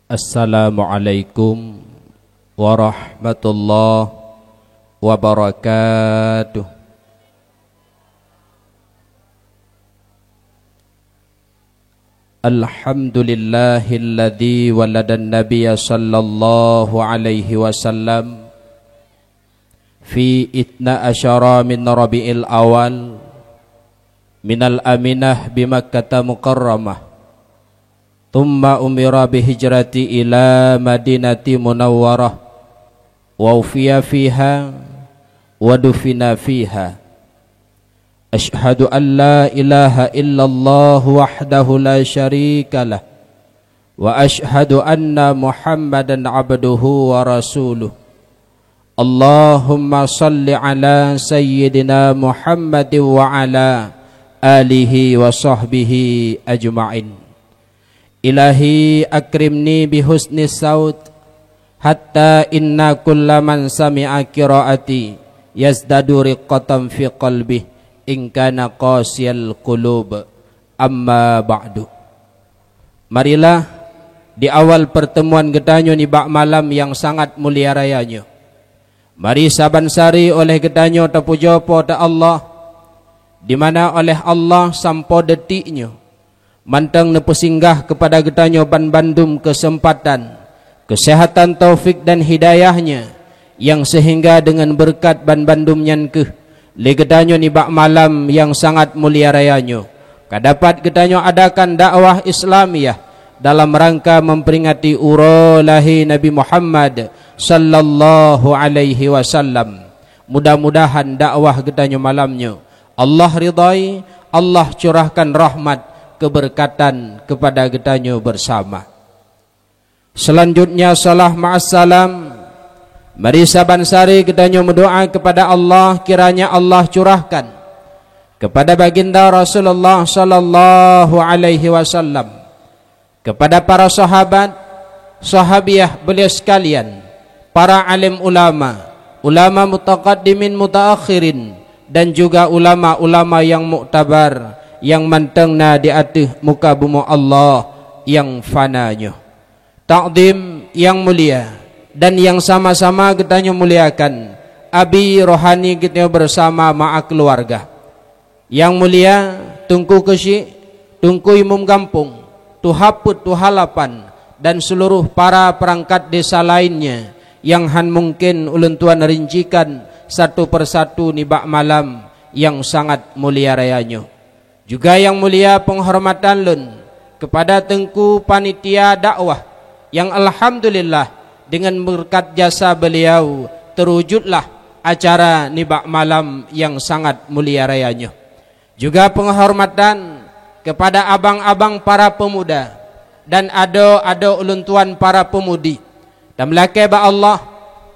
Assalamualaikum warahmatullahi wabarakatuh. Alhamdulillahilladzi waladan nabiyya sallallahu alaihi wasallam fi itna asyara min rabi'il awal minal aminah bimakkata mukarramah thumma umira bihijrati ila madinati munawwarah wa ufiya fiha wa dufina fiha. Ashhadu an la ilaha illallah wahdahu la syarika lah wa ashhadu anna muhammadan abduhu wa rasuluh. Allahumma salli ala sayyidina Muhammadin wa ala alihi wa sahbihi ajma'in. Ilahi akrimni bihusni saut hatta inna kulla man sami'a qiraati yazdadu riqqatan fi qalbi in kana qasiyal qulub. Amma ba'du. Marilah di awal pertemuan gedanyo ni bak malam yang sangat mulia rayanya, mari saban sari oleh gedanyo terpuja pada Allah, di mana oleh Allah sampai detiknya mantang nepesinggah kepada gedanyo ban bandum kesempatan, kesehatan, taufik dan hidayahnya, yang sehingga dengan berkat ban bandum nyan ke legedanyo ni bak malam yang sangat mulia rayanya kadapat gedanyo adakan dakwah Islamiyah dalam rangka memperingati urolahi Nabi Muhammad sallallahu alaihi wasallam. Mudah-mudahan dakwah gedanyo malamnya Allah ridai, Allah curahkan rahmat keberkatan kepada gedanyo bersama. Selanjutnya salah ma'assalam, mari saban sari gedanyo berdoa kepada Allah kiranya Allah curahkan kepada baginda Rasulullah sallallahu alaihi wasallam, kepada para sahabat, sahabiah beliau sekalian, para alim ulama, ulama mutaqaddimin mutaakhirin, dan juga ulama-ulama yang muktabar yang mantengna di atas muka bumi Allah yang fananya. Takdim yang mulia dan yang sama-sama kita muliakan abi rohani kita bersama ma'a keluarga yang mulia, tungku kesyik, tungku imum kampung, tuhaput tuhalapan, dan seluruh para perangkat desa lainnya yang han mungkin ulun tuan rincikan satu persatu ni bak malam yang sangat mulia rayanya. Juga yang mulia penghormatan lun kepada tengku panitia dakwah yang alhamdulillah dengan berkat jasa beliau terwujudlah acara ni bak malam yang sangat mulia rayanya. Juga penghormatan kepada abang-abang para pemuda dan ado-ado ulun tuan para pemudi. Dan melake ba Allah,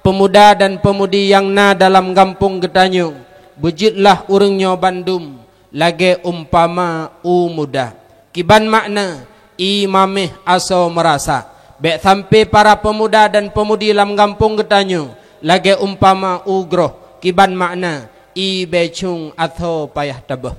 pemuda dan pemudi yang na dalam kampung gedanyo bujitlah urungnya bandum lagi umpama muda kiban makna imamih aso merasa bek sampai para pemuda dan pemudi dalam kampung gedanyo lagi umpama ugroh kiban makna becung atau payah tabah.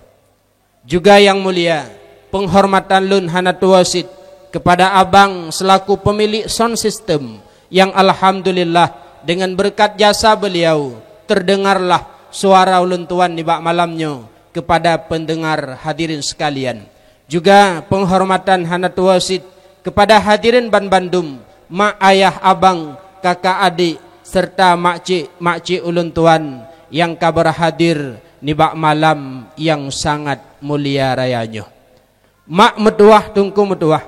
Juga yang mulia penghormatan lun hanatu wasit kepada abang selaku pemilik sound system yang alhamdulillah dengan berkat jasa beliau terdengarlah suara ulun tuan di bak malamnya kepada pendengar hadirin sekalian. Juga penghormatan hanatu wasit kepada hadirin ban bandum, mak ayah abang, kakak adik serta makcik ulun tuan yang kabar hadir ni bak malam yang sangat mulia rayanya. Mak metuah tungku metuah,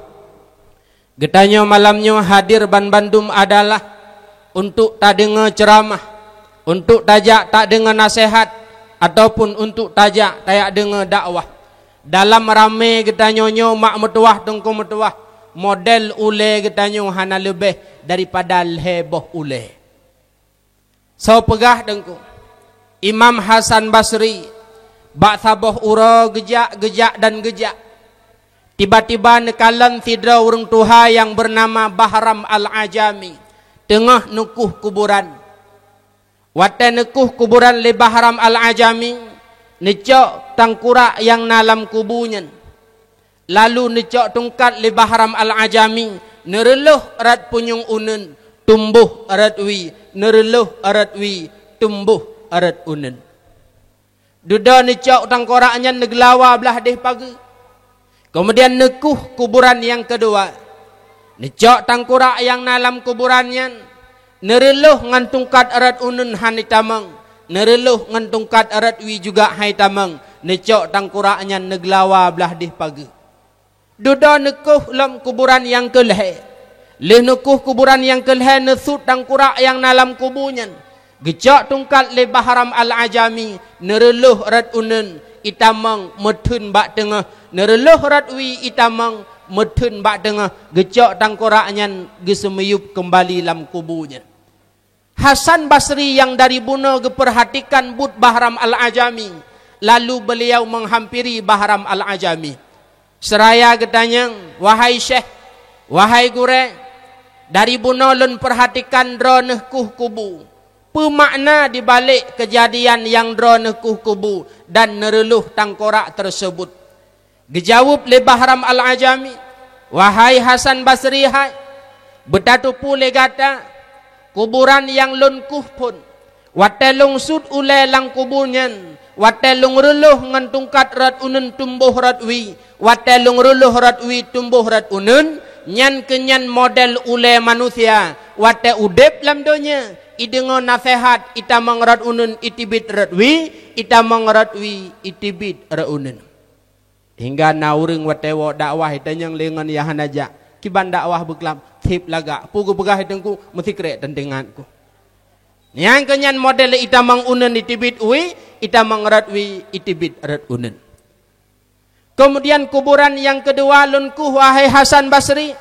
getanyo malamnya hadir ban bandum adalah untuk tak dengar ceramah, untuk tajak tak dengar nasihat, ataupun untuk tajak tayak dengar dakwah. Dalam rame getanyonyo mak metuah tungku metuah, model ule getanyo hana lebih daripada heboh ule. So pegah tengku Imam Hasan Basri bak saboh ura gejak dan gejak. Tiba-tiba nekalan tidra urung tuha yang bernama Bahram Al-Ajami tengah nukuh kuburan. Watan nekuh kuburan le Bahram Al-Ajami, necok tangkurak yang dalam kubunya. Lalu necok tungkat le Bahram Al-Ajami, nereluh erat punyung unen tumbuh erat wi, nereluh erat wi tumbuh erat unen. Duda necok tangkoraknya neglawa belah deh pagi. Kemudian nekuh kuburan yang kedua. Necok tangkorak yang dalam kuburannya, nereluh ngantungkat erat unen hanitamang, nereluh ngantungkat erat wi juga haitamang. Necok tangkoraknya neglawa belah deh pagi. Duda nekuh lam kuburan yang keleh. Leh nekuh kuburan yang keleh nesut tangkorak yang dalam kuburnya. Gejak tungkat le Bahram Al-Ajami, nereluh rat unen itamang metun bak tengah, nereluh rat wi itamang metun bak tengah. Gejak tangkoraknya gesemeyup kembali lam kuburnya. Hasan Basri yang dari buno geperhatikan but Bahram Al-Ajami, lalu beliau menghampiri Bahram Al-Ajami. Seraya getanya, wahai syekh, wahai gure, dari buno lun perhatikan droneh kubu. Pemakna dibalik kejadian yang dronekuh kubu dan nereluh tangkorak tersebut. Dijawab le Bahram Al-Ajami, wahai Hasan Basri, hai betatu pule gata kuburan yang lunkuh pun watelung sud ule lang kuburnya, watelung reluh ngantungkat rat unen tumbuh rat wi, watelung reluh rat wi tumbuh rat unen nyan kenyan model ule manusia wate udep lam donya. Idengo nasihat itamang rat unen itibit ratwi, itamang ratwi itibit rat unen. Hingga naureng watewo dakwah itanyang lengan yahan aja. Kiban dakwah beklam tip laga. Pugu pegah itengku mesti krek tendenganku. Yang kenyan model itamang unen itibit wi, itamang ratwi itibit rat unen. Kemudian kuburan yang kedua lunkuh wahai Hasan Basri.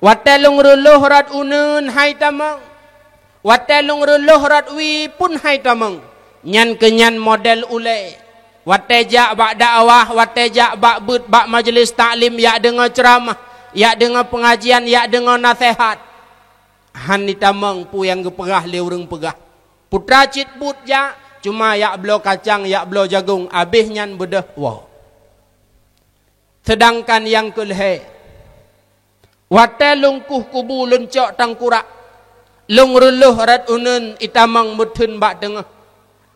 Watelung ruluh rat unen hai tamang. Watelung reluh ratwi pun hai tamang. Nyan kenyan model ule. Watejak bak dakwah, watejak bak but, bak majlis taklim, yak dengar ceramah, yak dengar pengajian, yak dengar nasihat. Han ni tamang pu yang geperah le urang pegah. Putra cit but ja, cuma yak belo kacang, yak belo jagung, abih nyan bedah. Wow. Sedangkan yang kelhe, watelung kuh kubu lencok tangkurak. Lung reluh rat unen itamang metun bak tengah.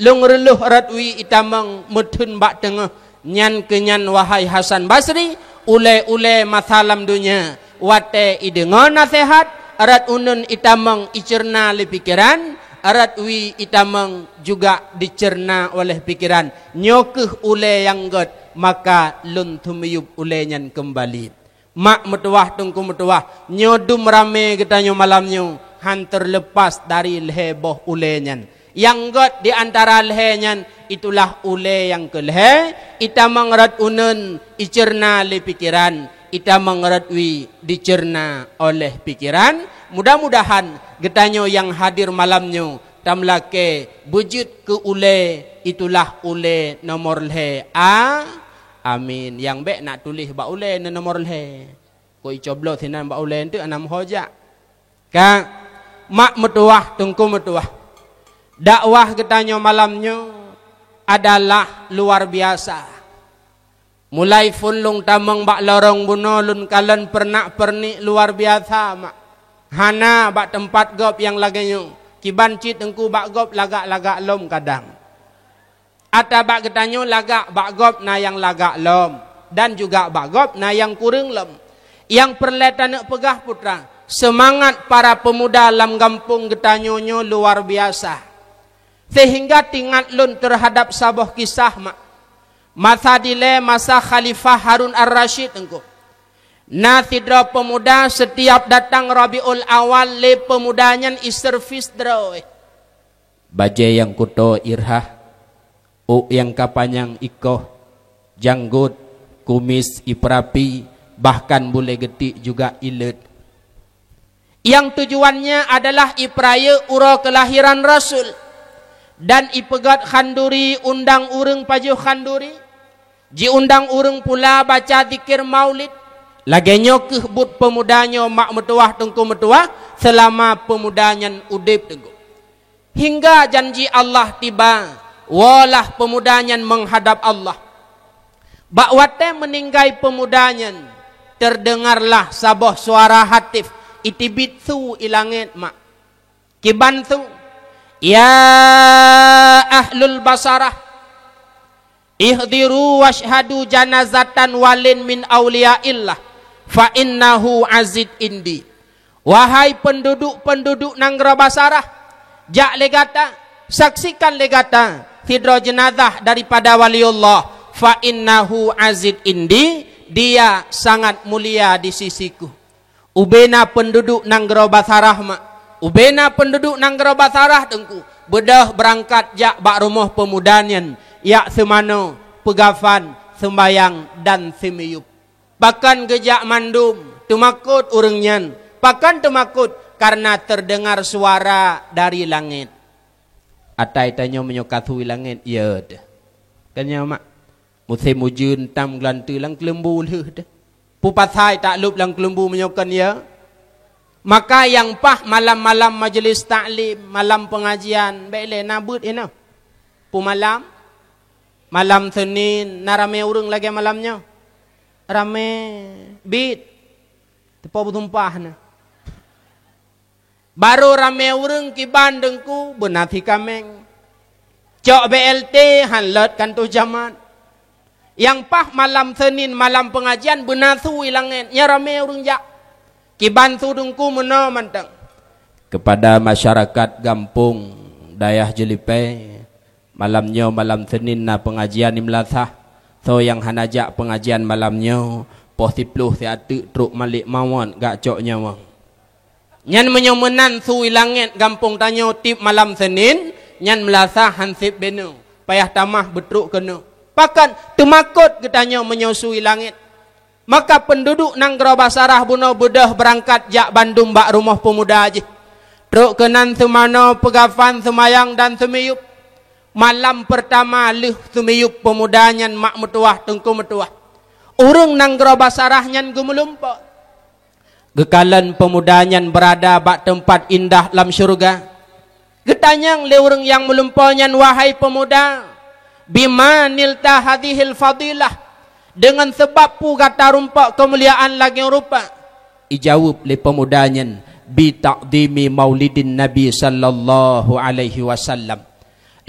Lung reluh rat wi itamang metun bak tengah. Nyan kenyan wahai Hasan Basri, ule-ule masalam dunia. Wate idengon nasihat, rat unen itamang icerna oleh pikiran, rat wi itamang juga dicerna oleh pikiran. Nyokeh ule yang god, maka lun tumiyub ule nyan kembali. Mak metuah tungku metuah, nyodum rame getanyo malamnyo. Han terlepas dari leheboh ulenyan. Yang got di antara lehenyan itulah ule yang kelhe. Ita mengrat unen icerna le pikiran. Ita mengrat wi dicerna oleh pikiran. Mudah-mudahan getanyo yang hadir malamnyo tamlake bujut ke ule, itulah ule nomor lehe. Amin. Yang bek nak tulis ba ule na nomor lehe. Ko icoblo sinan ba ule tu anam hoja. Ka mak metuah tungku metuah. Dakwah getanyo malamnyo adalah luar biasa. Mulai funlung tamang bak lorong buno lun kalan pernak pernik luar biasa mak. Hana bak tempat gop yang laganyo. Kiban cit tengku bak gop lagak-lagak lom kadang. Ata bak getanyo lagak bak gop na yang lagak lom. Dan juga bak gop na yang kurang lom. Yang perletan pegah putra. Semangat para pemuda dalam kampung getanyonyo luar biasa. Sehingga tingkat lun terhadap sabah kisah mak. Masa dile masa Khalifah Harun Ar-Rasyid engko. Nah sidra pemuda setiap datang Rabiul Awal le pemudanya iservis draw. Bajai yang kuto irhah, yang kapanyang ikoh, janggut, kumis iperapi, bahkan bule getik juga ilet. Yang tujuannya adalah ipraya ura kelahiran Rasul. Dan ipegat khanduri undang urang pajuh khanduri. Ji undang urang pula baca zikir maulid. Lagenyo kehbut pemudanyo mak metuah tengku metuah selama pemudanya udip tengku. Hingga janji Allah tiba. Walah pemudanya menghadap Allah. Bakwate meninggai pemudanya. terdengarlah sabuh suara hatif itibitsu ilangit mak kibantu ya ahlul basarah ihdiru washhadu janazatan walin min auliyaillah fa innahu azid indi. Wahai penduduk-penduduk Nanggara Basarah, jak legata, saksikan legata hidro jenazah daripada waliullah, fa innahu azid indi, dia sangat mulia di sisiku. Ubena penduduk Nanggara Basarah mak, ubena penduduk Nanggara Basarah tengku bedah berangkat jak bak rumah pemudanyan yak semano pegafan sembayang dan semiyup. Bahkan gejak mandum tumakut urangnya, bahkan tumakut karena terdengar suara dari langit. Atai tanya menyokatui langit, ya dah. Kanya mak, musim hujan tam gelantu lang kelembu leh dah. Pupathai tak lup lang kelembu menyokan ya. Maka yang pah malam-malam majlis taklim, malam pengajian, baiklah nabut ina. Pu malam Senin narame urang lagi malamnya. Rame bit tepo bertumpah na. Baru rame urang ki bandengku benati kameng. Cok BLT hanlat kantor jaman. Yang pah malam Senin malam pengajian benatu ilangin. Ya rame urang jak. Ki bantu dengku mena mantang. Kepada masyarakat Gampung Dayah Jelipe, malamnya malam Senin na pengajian di Melasah. So yang hanajak pengajian malamnya poh 10 tiatu truk malik mawon gak cok nyawa. Nyan menyomenan sui langit Gampung Tanyo tip malam Senin, nyan Melasah hansip benu. Payah tamah betruk kena. Pakan temakut ketanya menyusui langit. Maka penduduk Nanggara Basarah buno bedah berangkat jak Bandung bak rumah pemuda aja. Truk kenan semana pegafan semayang dan semiyup. Malam pertama leh semiyup pemuda nyan mak metuah tengku metuah. Urang Nanggara Basarah nyan gemelumpa. Gekalan pemuda nyan berada bak tempat indah lam syurga. Getanyang le urang yang melumpa nyan, wahai pemuda, bima nilta hadhil fadilah, dengan sebab pu kata rumpak kemuliaan lagi rupa. Ijawab le pemuda nyan, bi taqdimi maulidin Nabi sallallahu alaihi wasallam.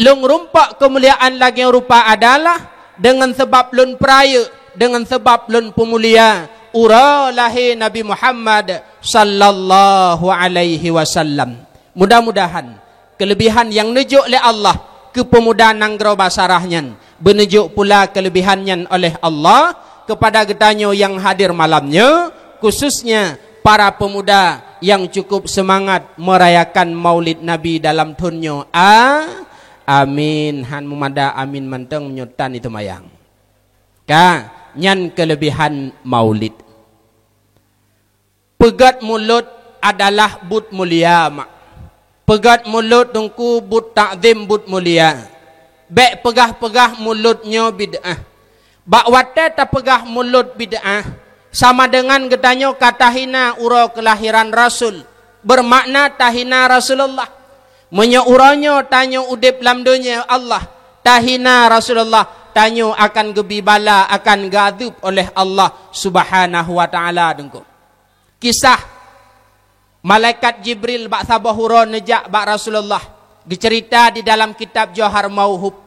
Lung rumpak kemuliaan lagi rupa adalah dengan sebab lun peraya, dengan sebab lun pemulia ura lahir Nabi Muhammad sallallahu alaihi wasallam. Mudah-mudahan kelebihan yang nujuk oleh Allah ke pemuda Nanggara Basarahnya benujuk pula kelebihannya oleh Allah kepada getanyo yang hadir malamnya, khususnya para pemuda yang cukup semangat merayakan maulid Nabi dalam tunyo. Amin han mumada amin manteng menyutan itu mayang. Ka nyan kelebihan maulid. Pegat mulut adalah but mulia mak. Pegat mulut tungku but takzim but mulia. Bek pegah-pegah mulutnya bid'ah. Bak wate ta pegah mulut bid'ah sama dengan getanyo kata hina ura kelahiran Rasul. Bermakna tahina Rasulullah. Menyeuranya tanyo udip lam dunia Allah, tahina Rasulullah, tanyo akan gebibala, akan gadub oleh Allah subhanahu wa ta'ala dengku. Kisah malaikat Jibril bak sabahura nejak bak Rasulullah dicerita di dalam kitab Johar Mauhub.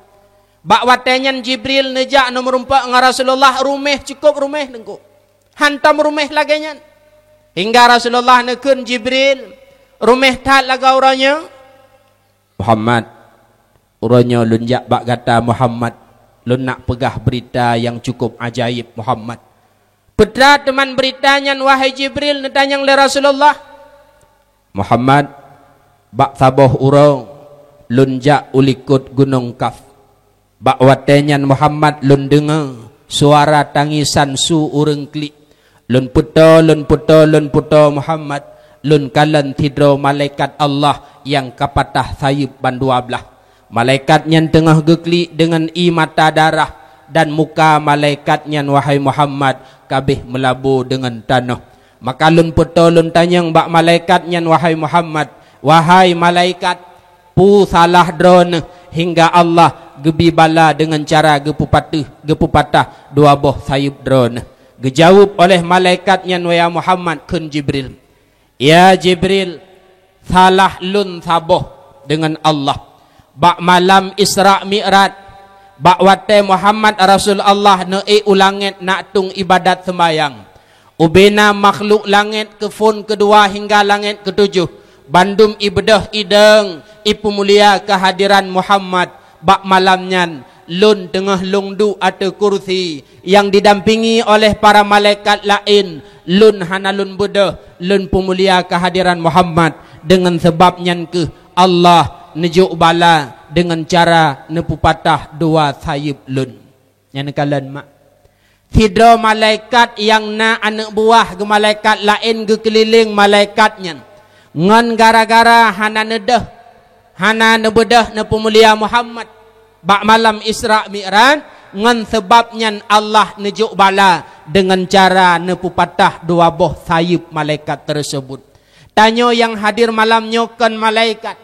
Bak watenyan Jibril nejak nomor 4 dengan Rasulullah, rumeh cukup rumeh dengku. Hantam rumeh lagi nyan. Hingga Rasulullah nekun Jibril, rumeh tak laga orangnya. Muhammad, uranya lunjak bak kata Muhammad, lun nak pegah berita yang cukup ajaib Muhammad. Petra teman beritanya, wahai Jibril, netanyang le Rasulullah. Muhammad, bak saboh urang lunjak ulikut gunung Kaf. Bak watenyan Muhammad lun dengar suara tangisan su urang klik. Lun puto Muhammad, lun kalan tidro malaikat Allah yang kapatah sayup bandua belah. Malaikatnya tengah geklik dengan mata darah dan muka malaikatnya, wahai Muhammad, kabeh melabu dengan tanah. Maka lun puto lun tanyang bak malaikatnya, wahai Muhammad, wahai malaikat, pu salah drone hingga Allah gebi bala dengan cara gepupatah dua boh sayup drone. Dijawab oleh malaikatnya ya Muhammad kun Jibril. Ya Jibril, salah lun saboh dengan Allah. Bak malam Isra Mi'raj, bak wate Muhammad Rasul Allah ne ulangit nak tung ibadat sembayang. Ubena makhluk langit kefun kedua hingga langit ketujuh. Bandum ibadah ideng ipu mulia kehadiran Muhammad. Bak malamnya lun tengah lungdu atau kursi yang didampingi oleh para malaikat lain. Lun hana lun bedah, lun pemulia kehadiran Muhammad dengan sebabnya ke Allah nejuk bala dengan cara nepu patah dua sayap lun. Yang kalian mak. Tidak malaikat yang na anak buah ke malaikat lain ke keliling malaikatnya. Ngan gara-gara hana nedah, hana nebedah nepu mulia Muhammad. Bak malam Isra Mi'raj ngan sebabnya Allah nejuk bala dengan cara nepu patah dua boh sayap malaikat tersebut. Tanyo yang hadir malamnya kan malaikat.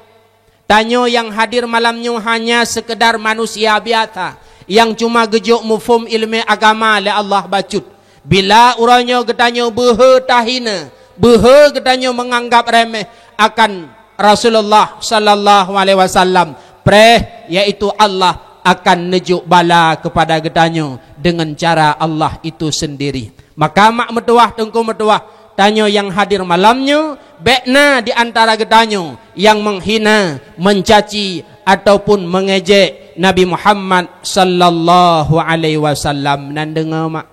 Tanyo yang hadir malamnya hanya sekedar manusia biasa yang cuma gejuk mufhum ilmu agama le Allah bacut. Bila uranya getanyo behe tahina, behe getanyo menganggap remeh akan Rasulullah sallallahu alaihi wasallam, preh yaitu Allah akan nejuk bala kepada getanyo dengan cara Allah itu sendiri. Maka mak metuah tengku metuah tanyo yang hadir malamnya bekna di antara getanyo yang menghina, mencaci ataupun mengejek Nabi Muhammad sallallahu alaihi wasallam. Nan dengar mak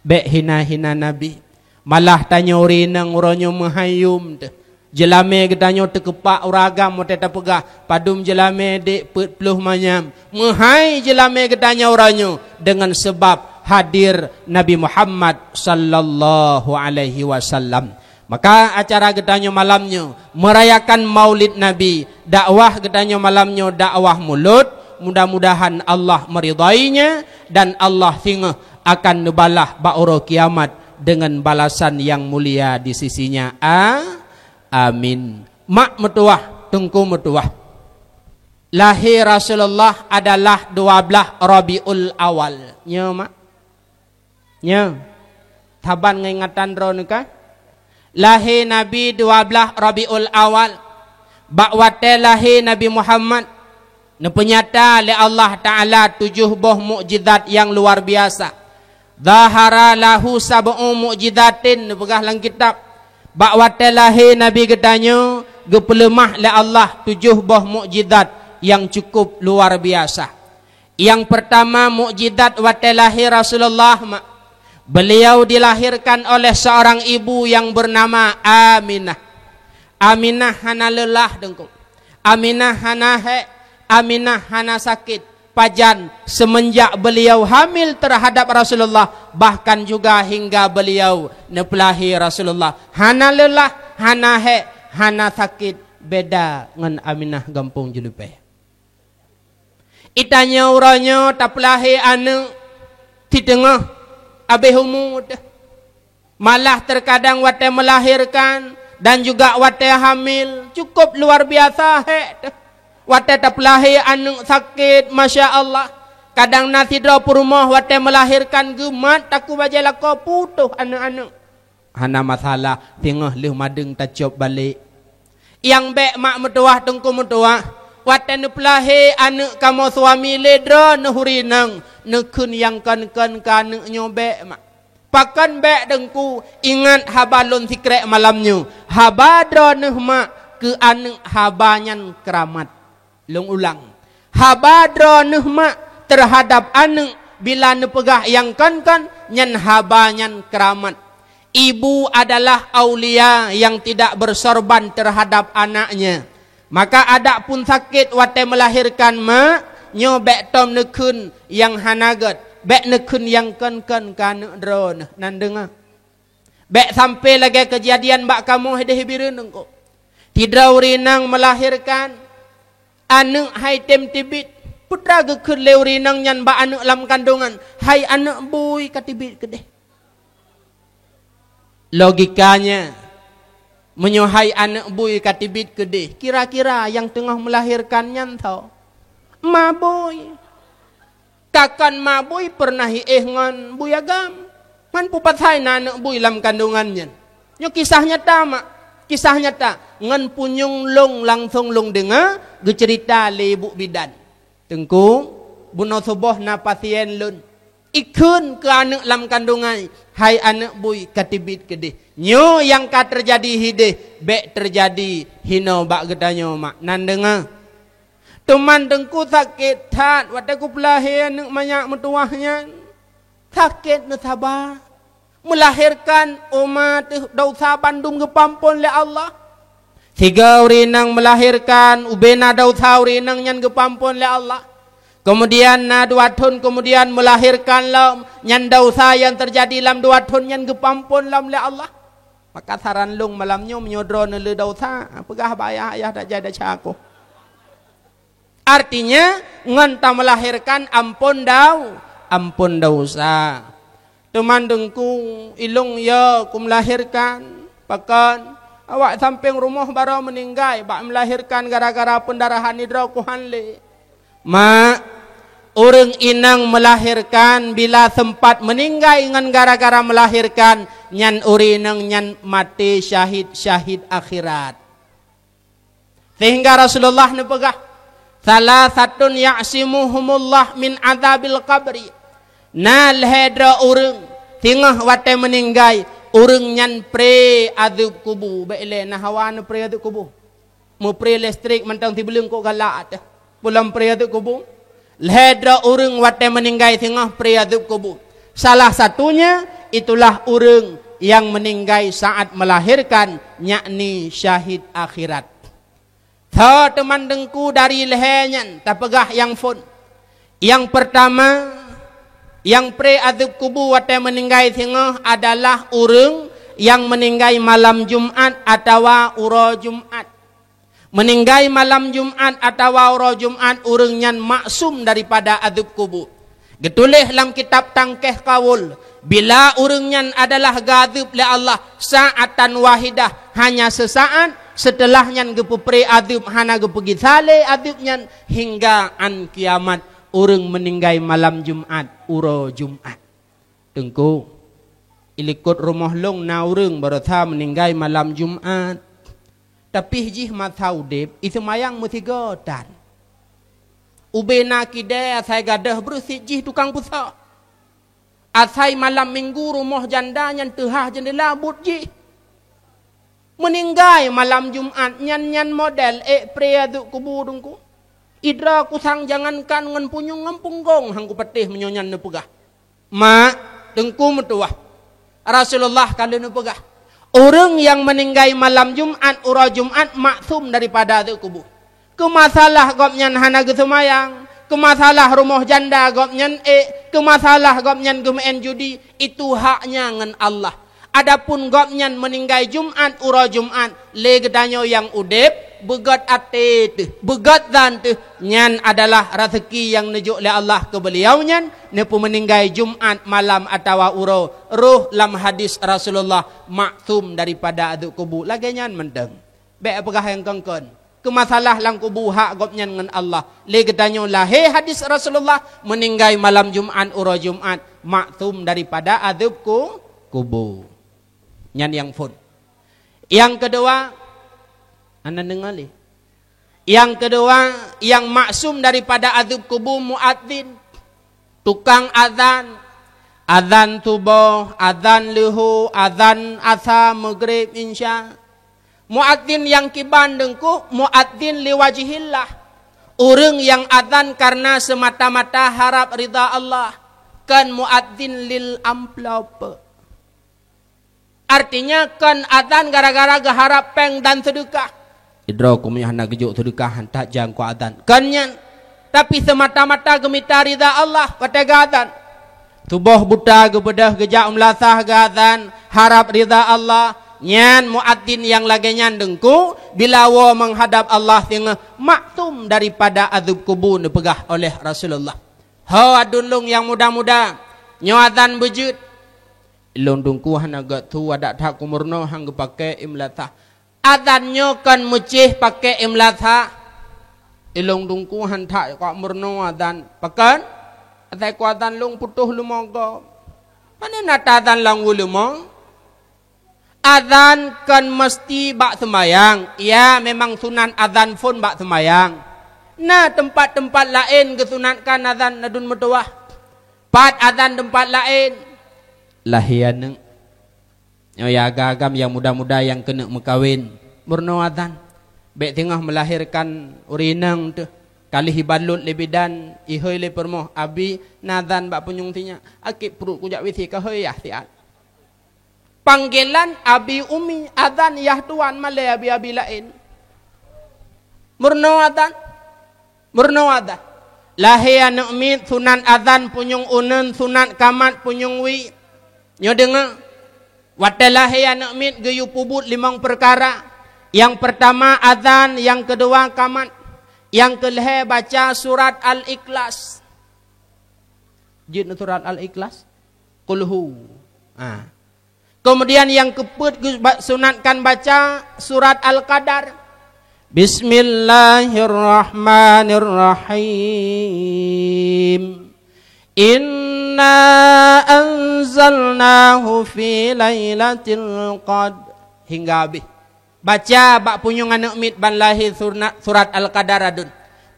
bek hina-hina Nabi, malah tanyo rinang uronyo menghayum tu. Jelame getanyo terkepak uragam moteta pegah padum jelame dek peluh manyam mehai jelame getanyo uranyo dengan sebab hadir Nabi Muhammad sallallahu alaihi wasallam. Maka acara getanyo malamnya merayakan Maulid Nabi, dakwah getanyo malamnya dakwah mulut. Mudah-mudahan Allah meridainya dan Allah singa akan nebalah ba'uro kiamat dengan balasan yang mulia di sisinya. Amin. Mak metuah, tengku metuah. Lahir Rasulullah adalah 12 Rabiul Awal. Nya mak. Nya. Taban ngingatan ro ni kan? Lahir Nabi 12 Rabiul Awal. Bakwate lahir Nabi Muhammad. Nepenyata oleh Allah Ta'ala 7 buah mukjizat yang luar biasa. Zahara lahu sab'u mukjizatin nepegah dalam kitab. Bakwate lahir Nabi getanyo gepelemah le Allah 7 buah mukjizat yang cukup luar biasa. Yang pertama mukjizat wate lahir Rasulullah mak. Beliau dilahirkan oleh seorang ibu yang bernama Aminah. Aminah hana lelah dengku. Aminah hana Aminah hana sakit. Pajan semenjak beliau hamil terhadap Rasulullah, bahkan juga hingga beliau nepelahi Rasulullah, hana lelah, hana hana sakit, beda dengan Aminah gampung jelupe. Itanya uranya tapelahi anu di tengah abih umud, malah terkadang wate melahirkan dan juga wate hamil cukup luar biasa wate tapelahi anu sakit, masya Allah. Kadang nasi dra purumah wate melahirkan gemat taku bajai lako putuh anu-anu. Hana masalah tengah leh madeng tacop balik. Yang bek mak metuah tengku metuah wate nepelahi anu kamu suami ledra nehurinang nekun yang kan anu nyobek mak. Pakan bek dengku ingat habalun sikrek malamnya. Habadra nehmak ke anu habanyan keramat. Long ulang. Habadra nehmak terhadap anu bila nepegah yang kan nyan habanyan keramat. Ibu adalah aulia yang tidak bersorban terhadap anaknya. Maka ada pun sakit wate melahirkan mak nyobek tom nekun yang hanagat, bek nekun yang kan kanu drone nan dengar. Bek sampai lagi kejadian bak kamu hidih-hibirun engko. Tidak urinang melahirkan anak hai tem tibit putra gekun leurinang nyan ba anak lam kandungan hai anak bui katibit kedeh. Logikanya menyohai anak bui katibit kedeh, kira-kira yang tengah melahirkan nyan tau mabui. Kakan mabui pernah ngan buyagam. Man pupathai na anak bui lam kandungannya. Nyo kisah nyata mak. Kisah nyata. Ngan punyung long langsung long dengar. Gecerita le ibu bidan. Tengku. Buno subuh na pasien lun. Ikun ke anak lam kandungan. Hai anak bui katibit kedih. Nyo yang ka terjadi hidih. Bek terjadi hino bak getanyo mak. Nan dengar. Teman tengku sakit tat. Wataku pelahir anak banyak metuahnya. Sakit na sabar. Melahirkan umat dosa bandung gepampun le Allah. Tiga urinang melahirkan ubena dosa urinang nyan gepampun le Allah. Kemudian na 2 tahun kemudian melahirkan lam nyan dosa yang terjadi lam 2 tahun nyan gepampun lam le Allah. Maka saran lung malamnya menyodro le dosa. Apakah bayah ayah dak jadi caku. Artinya nganta melahirkan ampun dosa. Teman dengku ilung ya ku melahirkan pakan awak samping rumah baru meninggal bak melahirkan gara-gara pendarahan hidro ku hanle. Mak orang inang melahirkan bila sempat meninggal dengan gara-gara melahirkan nyan urinang nyan mati syahid akhirat. Sehingga Rasulullah nepegah salah satun ya'simuhumullah min adzabil qabri. Nal hedra urang tingah wate meninggai urang nyan pre adub kubu bele na hawan pre adub kubu mu pre listrik mentang tibelung ko galak pulang pre adub kubu hedra urang wate meninggai tingah pre adub kubu. Salah satunya itulah urang yang meninggai saat melahirkan yakni syahid akhirat. Tha teman dengku dari lehenyan tapegah yang fun. Yang pertama yang pre-adub kubu wate meninggai tengah adalah urang yang meninggai malam Jumat atau uro Jumat. Meninggai malam Jumat atau uro Jumat urang nyan maksum daripada adub kubu. Getulih dalam kitab tangkeh kawul. Bila urang nyan adalah gadub le Allah saatan wahidah hanya sesaat setelah nyan gepu pre-adub hana gepu githale adub nyan hingga an kiamat. Orang meninggal malam Jumat, uro Jumat. Tengku, ilikut rumah long na orang berata meninggal malam Jumat. Tapi jih matau dep, itu mayang mutigotan. Ubena kide asai gadah bersih jih tukang pusak. Asai malam minggu rumah janda yang tehah jendela but jih. Meninggal malam Jumat, nyan model pria duk kubur tengku. Idra kusang jangankan ngan punyung ngampung gong hang ku patih menyonyan ne pegah. Mak dengku metuah. Rasulullah kalau ne pegah. Orang yang meninggal malam Jumat ura Jumat maksum daripada tu kubur. Ke masalah gopnyan hana gesemayang, ke masalah rumah janda gopnyan ke masalah gopnyan gemen judi itu haknya ngan Allah. Adapun gopnyan meninggal Jumat ura Jumat le gedanyo yang udep begat ate tu, begat dan tu nyan adalah rezeki yang nejuk oleh Allah ke beliau nyan nepu meninggal Jumat malam atau uro roh lam hadis Rasulullah maksum daripada aduk kubu lagi nyan mendeng be apakah yang kengkon ke masalah lang kubu hak gop nyan ngan Allah le gedanyo lahir hadis Rasulullah meninggal malam Jumat uro Jumat maksum daripada aduk kubu nyan yang fun. Yang kedua anda dengar li. Yang kedua, yang maksum daripada adub kubur muadzin, tukang azan, azan subuh, azan luhur, azan asar, maghrib, insya. Muadzin yang kiban dengku, muadzin liwajihillah. Orang yang azan karena semata-mata harap ridha Allah, kan muadzin lil amplop. Artinya kan azan gara-gara geharap peng dan sedekah. Idro kumnya hendak gejuk sedekah hendak jangkau azan. Kanyan tapi semata-mata gemita ridha Allah pada azan. Tubuh buta gebedah gejak melasah azan harap ridha Allah. Nyan muadzin yang lagi nyan dengku bila wa menghadap Allah tengah maksum daripada azab kubur dipegah oleh Rasulullah. Ha adulung yang muda-muda nyo azan bejut ilung dungku han agak tu ada tak kumurno hang pakai imlatah azannya kan mucih pakai imlatah ilung dungku han tak kok murno azan pakan atai ku azan lung putuh lumogo Mana nak adzan lang ulama? Adzan kan mesti bak sembayang. Ya, memang sunan adzan pun bak sembayang. Nah, tempat-tempat lain kesunatkan adzan nadun mertuah. Pat adzan tempat lain. Lahian ya agam yang muda-muda yang kena mekawin murno adzan. Bek tengah melahirkan urinang tu. Kali hibalut lebidan ihoi le permoh abi nadan bak punyung tinya. Akip perut kujak wisi ka hoi yah tiat. Panggilan abi umi adzan yah tuan male abi-abi lain. Murno adzan. Murno adzan. Lahia nukmit sunan adzan punyung unen sunat kamat punyung wi. Nyo dengar. Watalahi anak mit geyu pubut 5 perkara. Yang pertama adzan, yang kedua qamat, yang kelih baca surat Al-Ikhlas. Jid surat Al-Ikhlas. Qulhu. Kemudian yang keput sunatkan baca surat Al-Qadar. Bismillahirrahmanirrahim. Inna anzalnahu fi lailatul qadr hingga habis. Baca bak punyung anak mit ban lahir surat Al-Qadar adun.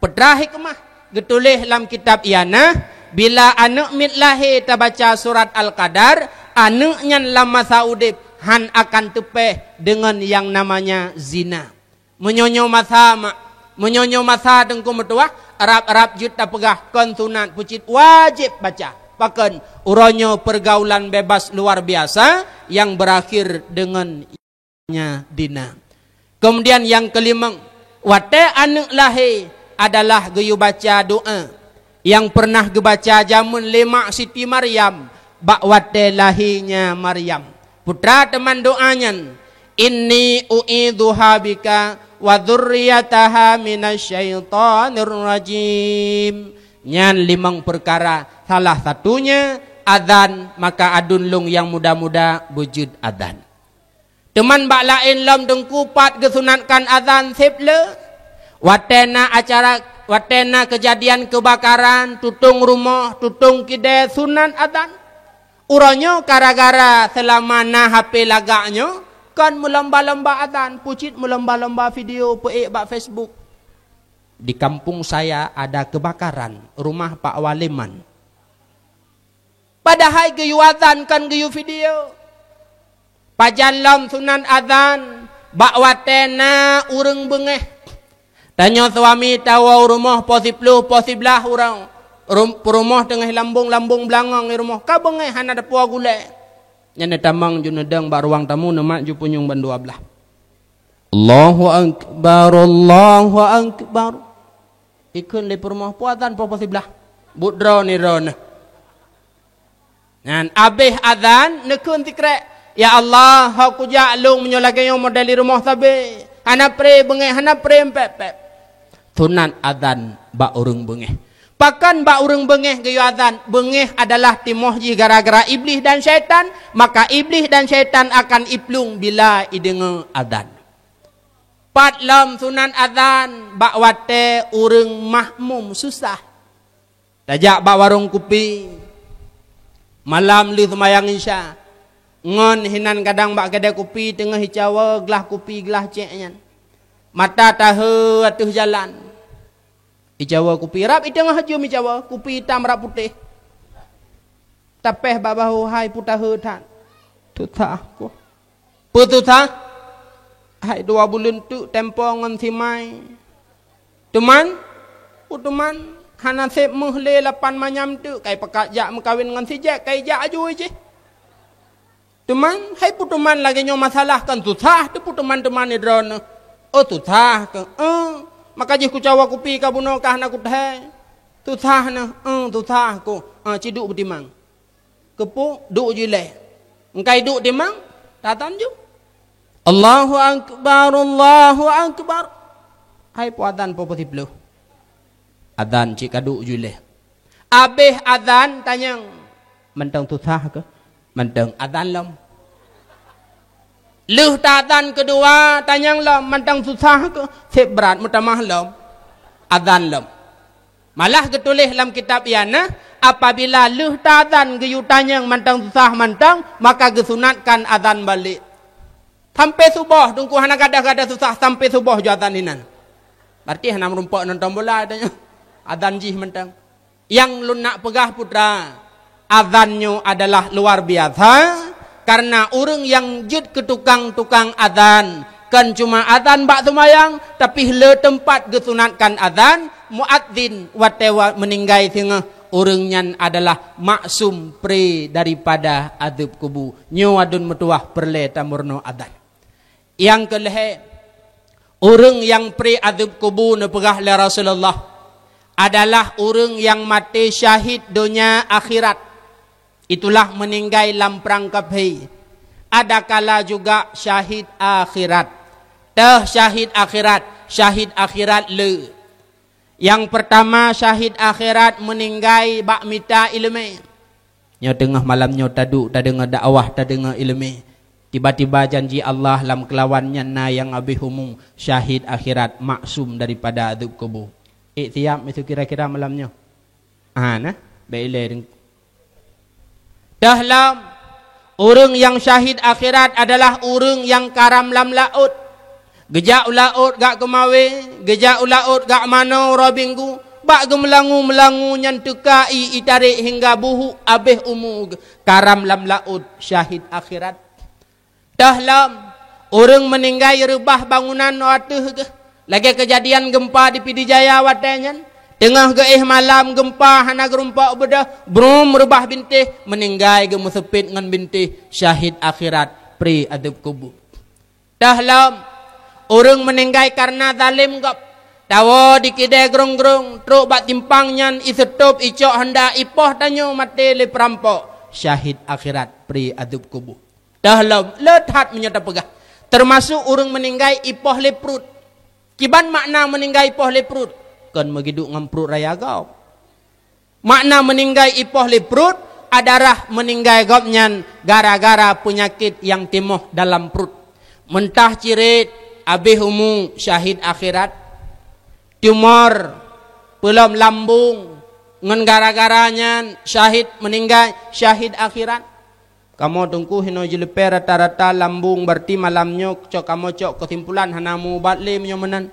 Pedrah hikmah getulih dalam kitab iana bila anak mit lahir ta baca surat Al-Qadar, anaknya lam masa udip han akan tepeh dengan yang namanya zina. Menyonyo masa dengku mertua Arab jut tak pegah kon sunat pucit wajib baca. Pakan uronyo pergaulan bebas luar biasa yang berakhir dengan dina. Kemudian yang kelima, wate anak lahir adalah geyu baca doa yang pernah gebaca jamun lemak Siti Maryam bak wate lahirnya Maryam. Putra teman doanya, inni u'idzuha bika wa dzurriyyataha minasyaitonir rajim. Nyan 5 perkara, salah satunya adzan, maka adunlung yang muda-muda wujud adzan. Teman bak lain lam dengkupat kesunatkan adzan seple. Watena acara, watena kejadian kebakaran, tutung rumah, tutung kide sunat adzan. Uranyo gara-gara selama na HP lagaknya kan melamba-lamba adzan, pucit melamba-lamba video peik bak Facebook. Di kampung saya ada kebakaran rumah Pak Waliman. Padahal geyu adzan kan geyu video. Pajalam sunan adzan bak watena urang bengeh. Tanya suami tahu rumah posiblah urang. Rumah tengah lambung belangang rumah ka bengeh hana ada puak gulai. Nyana tamang junedang bak ruang tamu nemak ju punyung ban 12. Allahu akbar, Allahu akbar. Ikun le permah puatan popo sebelah. Budro ni ron. Nan abih adzan nekun tikrek. Ya Allah, aku jaklung menyolagay yung model rumah tabi. Hana pre bengeh, hana pre empep. Sunat adzan bak urang bengeh. Pakan bak urang bengeh gayu adzan. Bengeh adalah timohji gara-gara iblis dan syaitan. Maka iblis dan syaitan akan iplung bila ideng adzan. Pat lam sunan adzan bak wate urang mahmum susah. Tajak bak warung kopi. Malam li semayang isya. Ngon hinan kadang bak kedai kopi tengah hicawa gelah kopi gelah ceknya. Mata tahu atuh jalan. Ijawa kopi rap itengah hajum ijawa kopi hitam rap putih. Tapeh babahu hai putah tan. Tutah ko. Pututah. Hai 2 bulan tu tempo ngan simai. Teman, teman hana sep muhle 8 manyam tu kai pekat jak mekawin ngan si jak kai jak aju je. Teman, hai puteman lagi nyo masalah kan tutah tu teman-teman ni drone. Oh tutah ke. Maka je ku cawa kopi ka buno kah nak kutah. Tutah na, tutah ko. Ciduk betimang. Kepu duk je le. Engkai duk timang, tatan ju. Allahu akbar, Allahu akbar. Hai puatan popo tiplu. Adzan cik kaduk je le. Abih adzan tanyang mentang tutah ke? Mentang adzan lam. Luh adzan kedua tanyang lam mentang susah ke? Sep berat mutamah lam. Adzan lam. Malah ketulih dalam kitab iana apabila leh azan geyutanya mantang susah mantang, maka gesunatkan azan balik. Sampai subuh tunggu hana kada-kada susah sampai subuh jo azan inan. Berarti hana merumpak nonton bola adanya. Azan jih mantang. Yang lu nak pegah putra, azannya adalah luar biasa karena orang yang jid ke tukang-tukang azan kan cuma azan bak semayang tapi le tempat gesunatkan azan muadzin watewa meninggai tengah orangnya adalah maksum pre daripada adab kubu nyo adun metuah perle tamurno azan. Yang keleh orang yang pre adab kubu ne pegah le Rasulullah adalah orang yang mati syahid dunia akhirat. Itulah meninggai lamprang kabhei. Ada kala juga syahid akhirat. Syahid akhirat le. Yang pertama syahid akhirat meninggai bak mita ilmu. Nyo tengah malam nyo tadu tak dengar dakwah tak dengar ilmu. Tiba-tiba janji Allah lam kelawannya na yang abih umum syahid akhirat maksum daripada adab kubur. Iktiam itu kira-kira malamnya. Nah, baiklah. Dahlam orang yang syahid akhirat adalah orang yang karam lam laut. Gejak laut gak kemawe, gejak laut gak mano robinggu, bak gemelangu-melangu nyan tukai itarik hingga buhu abih umu karam lam laut syahid akhirat. Dahlam orang meninggai rebah bangunan watuh ke. Lagi kejadian gempa di Pidijaya watenyan. Tengah geih malam gempa hana gerumpak bedah brum rebah bintih meninggai gemusepit ngan bintih syahid akhirat pri adab kubur. Dahlam orang meninggai karena zalim gap tawo dikide gerong-gerong truk bak timpangnya isetup icok hendak ipoh tanyo mati le perampok syahid akhirat pri adab kubur. Dahlam lethat menyata pegah termasuk orang meninggai ipoh le perut. Kiban makna meninggai ipoh le perut kan megiduk ngemprut raya gau. Makna meninggai ipoh le perut adalah meninggai gopnyan gara-gara penyakit yang timuh dalam perut. Mentah cirit abih umum syahid akhirat. Tumor pelom lambung ngan gara-garanya syahid meninggai syahid akhirat. Kamu tunggu hino jelepe rata-rata lambung berarti malamnya cok kamu cok kesimpulan hanamu bat le menyomenan.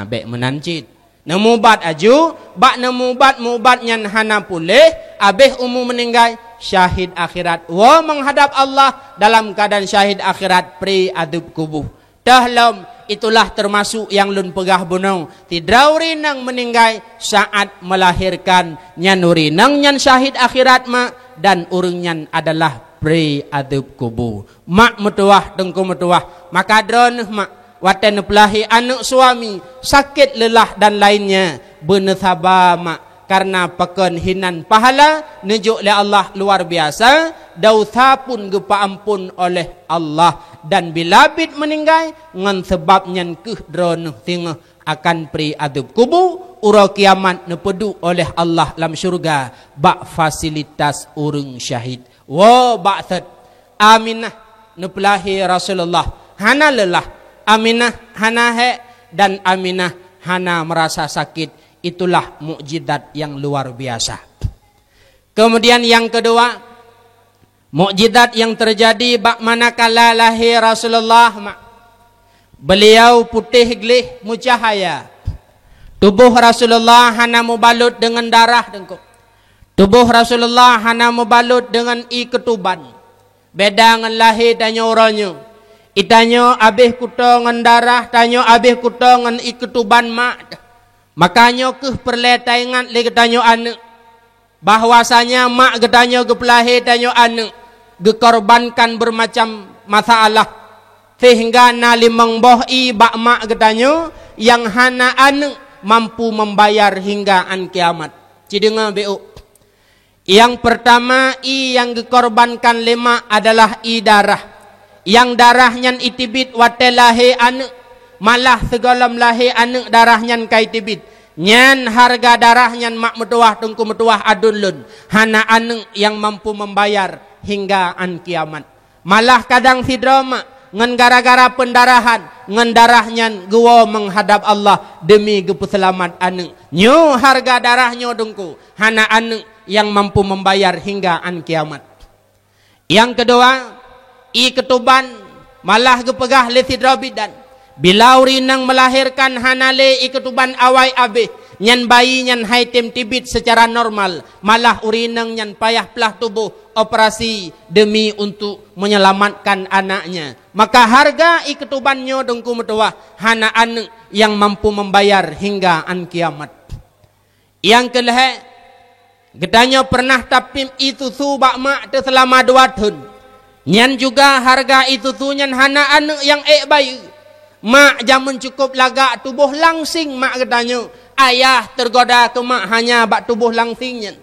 Bek menancit. Nemu bat aju, bak nemu bat mubat nyan hana pulih, abih umum meninggai syahid akhirat. Wa menghadap Allah dalam keadaan syahid akhirat pri adab kubur. Dahlam itulah termasuk yang lun pegah bunau. Tidrauri nang meninggai saat melahirkan nyanuri nang nyan syahid akhirat mak dan urungnyan adalah pri adab kubur. Mak metuah dengku metuah maka dron mak waten pelahi anak suami sakit lelah dan lainnya benesaba mak karena pekan hinan pahala nejuk oleh Allah luar biasa dausa pun gepa ampun oleh Allah dan bila bit meninggai ngan sebabnya keh dron tinga akan pri adab kubur ura kiamat nepedu oleh Allah dalam syurga bak fasilitas urang syahid wa ba'that Aminah nepelahi Rasulullah hana lelah Aminah hana he dan Aminah hana merasa sakit. Itulah mukjizat yang luar biasa. Kemudian yang kedua, mukjizat yang terjadi bak manakala lahir Rasulullah beliau putih glih mucahaya. Tubuh Rasulullah hana mubalut dengan darah dengkuk. Tubuh Rasulullah hana mubalut dengan ketuban. Beda dengan lahir dan nyoranya. Itanyo abih kutongan darah, tanyo abih kutongan ketuban mak. Makanya keh perletaingan le getanyo anak. Bahwasanya mak getanyo gepelahi tanyo anak. Gekorbankan bermacam masalah. Sehingga nalimang bohi bak mak getanyo yang hana anak mampu membayar hingga an kiamat. Cidenga beu. Yang pertama yang gekorbankan lemak adalah darah. Yang darahnya itibit watelahe anak malah segalam lahe anak darahnya kai tibit nyan harga darahnya mak metuah tungku metuah adun lun hana anak yang mampu membayar hingga an kiamat malah kadang si drama ngan gara-gara pendarahan ngan darahnya gua menghadap Allah demi gepuselamat anak nyo harga darahnya tungku hana anak yang mampu membayar hingga an kiamat. Yang kedua, ketuban malah gepegah le sidra bidan. Bila urinang melahirkan hanale ketuban awai abe, nyan bayi nyan haitem tibit secara normal, malah urinang nyan payah pelah tubuh operasi demi untuk menyelamatkan anaknya. Maka harga ketubannya dengku metua hana anak yang mampu membayar hingga an kiamat. Yang kelih, gedanya pernah tapim itu su bak mak te selama 2 tahun. Nyan juga harga itu tu nyan hana anak yang bayi. Mak jaman cukup lagak tubuh langsing mak gedanya. Ayah tergoda ke mak hanya bak tubuh langsingnya.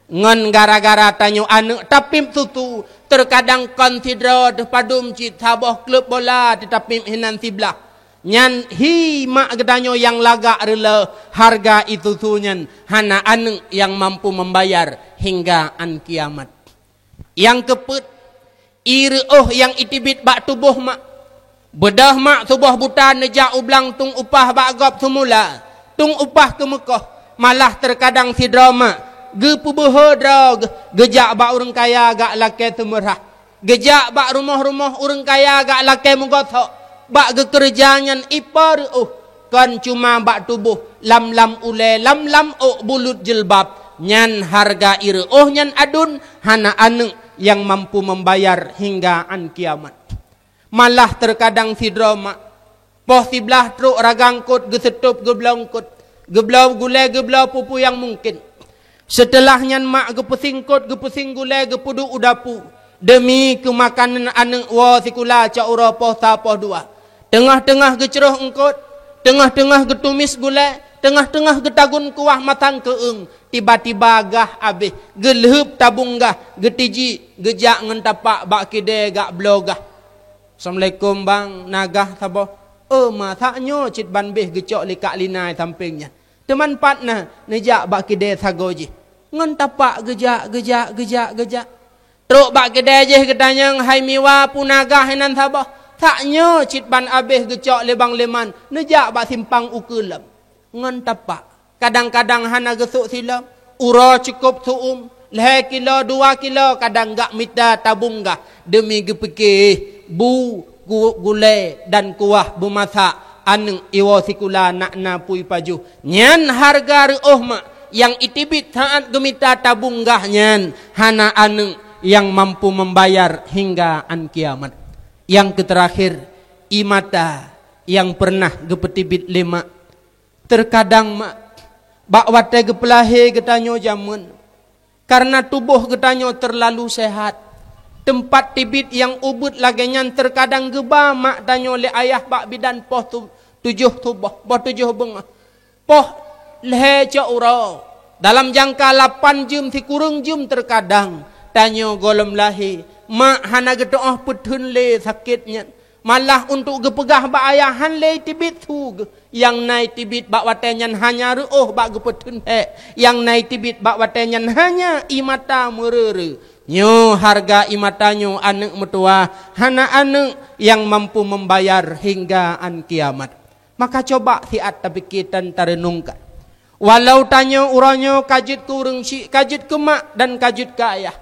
Ngan gara-gara tanyo anak tapim tutu terkadang konsidera padum cit saboh klub bola ditapim hinan siblah. Nyan mak gedanyo yang lagak rela harga itu tunyan hana anu yang mampu membayar hingga an kiamat. Yang keput yang itibit bak tubuh mak bedah mak tubuh buta neja ublang tung upah bak gop semula tung upah ke Mekah malah terkadang si drama ge pubeho drog gejak bak urang kaya gak lake temerah gejak bak rumah-rumah urang kaya gak lake mugothok bak gekerjangan ipar kan cuma bak tubuh lam ule lam bulut jilbab nyan harga nyan adun hana anu yang mampu membayar hingga an kiamat. Malah terkadang si drama poh siblah truk ragangkut gesetup geblongkut geblau gule geblau pupu yang mungkin setelah nyan mak gepesing gule gepudu udapu demi kemakanan anak wa sikula ca ura poh ta poh dua. Tengah-tengah geceroh engkot, tengah-tengah getumis gulai, tengah-tengah getagun kuah matang keeng, tiba-tiba gah abih, gelhep tabung gah, getiji, gejak ngentapak bak kide gak blogah. Assalamualaikum bang, nagah sabo. Mataknya cit banbih gecok likak linai sampingnya. Teman patna, nejak bak kide sagoji. Ngentapak gejak. Truk bak kide je gedanyang hai miwa punagah hinan sabo. Taknya cit ban abih gecok lebang leman nejak bak simpang ukulam ngan tapak kadang-kadang hana gesuk silam ura cukup suum leh kilo 2 kilo kadang gak mita tabung gah demi gepekeh bu gulai dan kuah bumasak anu iwa sikula nakna pui paju nyan harga reuh mak yang itibit saat gemita tabung gah nyan hana anu yang mampu membayar hingga an kiamat. Yang terakhir, imata yang pernah gepetibit lemak. Terkadang mak, bak wate gepelahe getanyo jamun. Karena tubuh getanyo terlalu sehat. Tempat tibit yang ubud lagenyan terkadang geba mak tanyo le ayah bak bidan poh 7 tubuh, poh 7 bengah. Poh lehe ca ura. Dalam jangka 8 jam si kurang jam terkadang. Tanyo golem lahi. Mak hana getoh putun le sakitnya. Malah untuk gepegah bak ayahan le tibit tu. Yang naik tibit bak watenyan hanya reuh bak geputun he. Yang naik tibit bak watenyan hanya imata merere. Nyo harga imatanyo anak metua. Hana anak yang mampu membayar hingga an kiamat. Maka coba siat tapikitan tarenungkan. Walau tanyo uranyo kajit kurang si, kajit ke mak dan kajit ke ayah.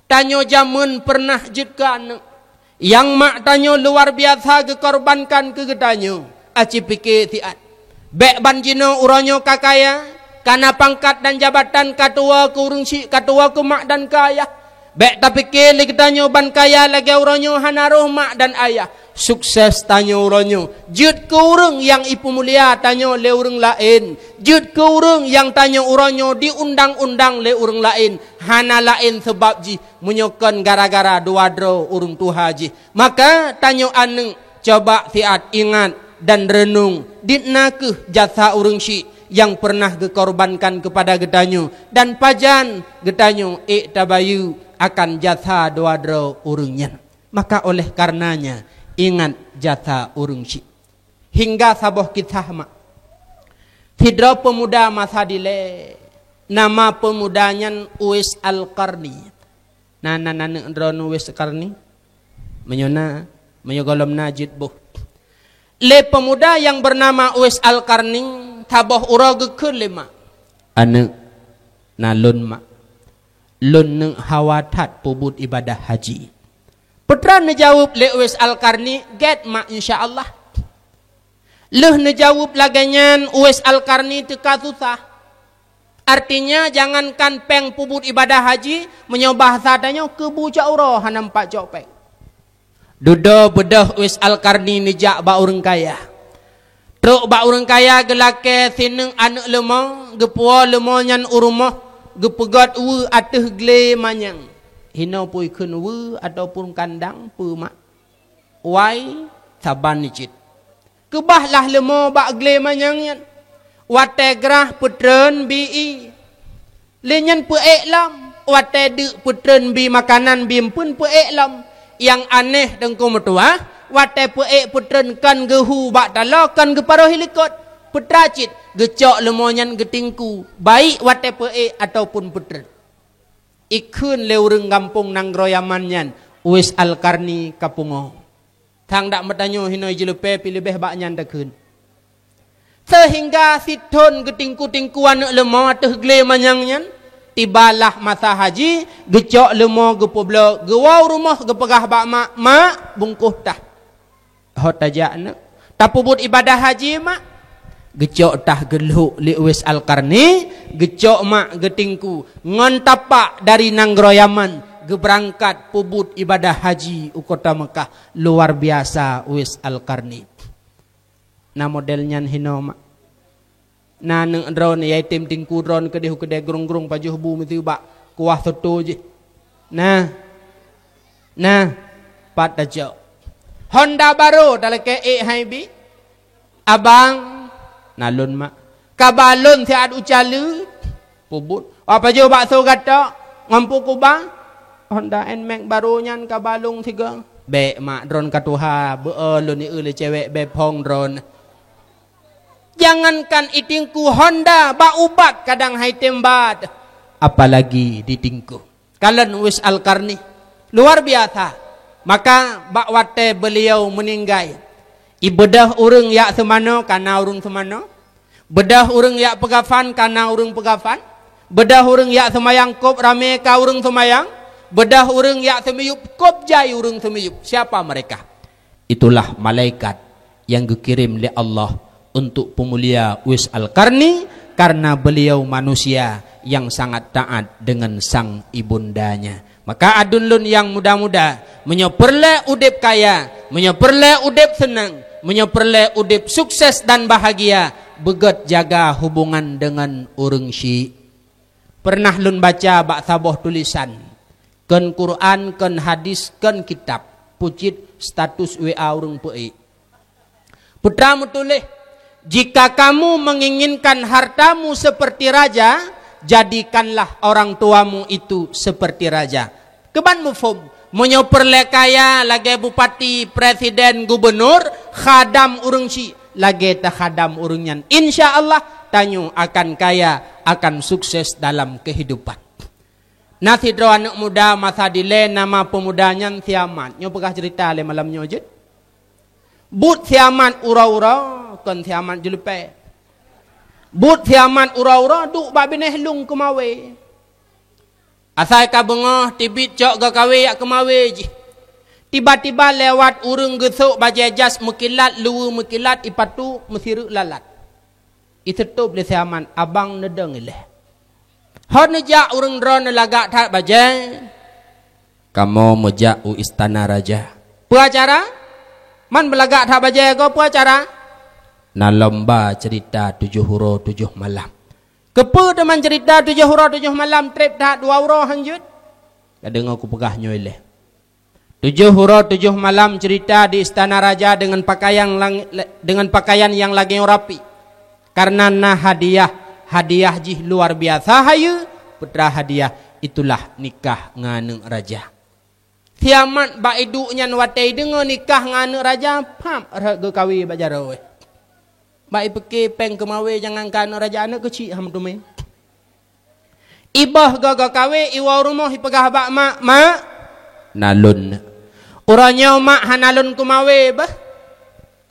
Tanyo jamun pernah jid ke anak. Yang mak tanyo luar biasa gekorbankan ke gedanyo. Aci pikir tiat. Bek banjino uranyo kakaya. Karena pangkat dan jabatan katua kurung si, katua ke mak dan ke ayah. Bek tak pikir li gedanyo ban kaya lagi uranyo hanaruh mak dan ayah. Sukses tanyo uranyo. Jid ke urang yang ipu mulia tanyo le urang lain. Jid ke urang yang tanyo uranyo diundang-undang le urang lain. Hana lain sebab ji menyokon gara-gara dua dro urang tuha ji. Maka tanyo aneng coba siat ingat dan renung. Ditna ke jasa urang si yang pernah gekorbankan kepada gedanyo. Dan pajan gedanyo tabayu akan jasa dua dro urangnya. Maka oleh karenanya ingat jasa urung si. Hingga saboh kisah mak. Hidro pemuda masa dile. Nama pemudanya Uwais Al-Qarni. Nana ndron Uwais Al-Qarni. Menyogolom najid buh. Le pemuda yang bernama Uwais Al-Qarni. Taboh ura gekun le mak. Ane nalun mak. lun neng hawatat pubut ibadah haji. Putra nejawab le Uwais Al-Qarni, get mak insya-Allah. Leh nejawab laganyan Uwais Al-Qarni teka susah. Artinya jangankan peng pubut ibadah haji, menyobah sadanya kebuca urah nampak copek. Dudo bedah Uwais Al-Qarni nejak ba urang kaya. Truk ba urang kaya gelake sineng anak lemah, gepua lemah nyan urumah, gepegat we ateh gle manyang. Hina pui keun we ataupun kandang pu mak. Wai saban nicit. Kebahlah lemah ba gle manyang nyan. Wate gerah putren bi lenyan pu eklam. Wate de putren bi makanan bi pun pu eklam. Yang aneh dengku metua, wate pu putren kan gehu bak dala kan geparo helikot. Putracit gecok lemonyan getingku. Baik wate pu ataupun putren. Ikun leureng kampung nang groyamanyan Uwais Al-Qarni kapungo. Tang dak metanyo hinoi jelepe pilih bak nyan dakun. Sehingga siton getingku-tingku anak lemah ateh gle manyangnya. Tibalah masa haji, gecok lemah gepoblo, gewau rumah gepegah bak mak bungkuh tah. Hot aja anak. Tapubut ibadah haji mak. Gecok tah geluk li Uwais Al-Qarni, gecok mak getingku ngon tapak dari nanggroyaman geberangkat pubut ibadah haji u kota Mekah. Luar biasa Uwais Al-Qarni. Na modelnya hino mak. Na neng drone yai tim tingku drone kedeh gerung-gerung pajuh bu mesti bak kuah soto je. Nah pat aja. Honda baru dalam ke haibi. Abang nalun mak. Kabalun tiad ucalu pubut. Apa je bakso gata ngampu kubang. Honda Nmax baru nyan kabalung tiga. Be mak drone katuha beulun ni le cewek be pong drone. Jangankan itingku Honda ba ubat kadang hai tembat, apalagi ditingku. Kalian Uwais Al-Qarni luar biasa. Maka bak wate beliau meninggal. Ibedah urang yak semano kana urang semano. Bedah urang yak pegafan kana urang pegafan. Bedah urang yak semayang kop rame ka urang semayang. Bedah urang yak semiyup kop jai urang semiyup. Siapa mereka? Itulah malaikat yang dikirim oleh Allah untuk pemulia Uwais Al-Qarni karena beliau manusia yang sangat taat dengan sang ibundanya. Maka adunlun yang muda-muda menyoperle udip kaya, menyoperle udip senang, menyoperle udip sukses dan bahagia, beget jaga hubungan dengan urang syi. Pernah lun baca bak saboh tulisan ken Quran, ken hadis, ken kitab pucit status WA urang pei. Putra mutulih, jika kamu menginginkan hartamu seperti raja, jadikanlah orang tuamu itu seperti raja. Keban mufum, menyoperle kaya lagi bupati, presiden, gubernur, khadam urang syi, lagi ta khadam urangnya. Insya Allah tanyu akan kaya, akan sukses dalam kehidupan. Nasi dro anak muda masa dile nama pemudanya Siaman. Nyo pegah cerita le malam nyo je. But Siaman ura-ura kan Siaman jelepe. But Siaman ura-ura duk bak bineh lung kemawe. Asai ka bengah tibit cok ga kawe yak kemawe je. Tiba-tiba lewat urang gesuk bajejas mekilat luwe mekilat ipatu mesiruk lalat. Itetup le Siaman abang nedeng ileh. Hon nejak urang dron lagak tak bajai. Kamu mejak u istana raja. Apa acara? Man belagak tak bajai ko apa acara? Na lomba cerita 7 huruf 7 malam. Kepa teman cerita 7 huruf 7 malam trip tak 2 huruf hanjut. Kadang aku pegah nyoleh. 7 huruf 7 malam cerita di istana raja dengan pakaian yang lagi rapi. Karena nah hadiah jih luar biasa hayu putra hadiah itulah nikah ngane raja. Tiamat ba iduknya watai dengan nikah ngane raja pam harga kawi bajaro we. Ba ipeke peng kemawe jangan kan raja anak kecil ham tu me. Ibah gaga kawe iwa rumah ipegah bak mak nalun. Uranya mak hanalun kumawe bah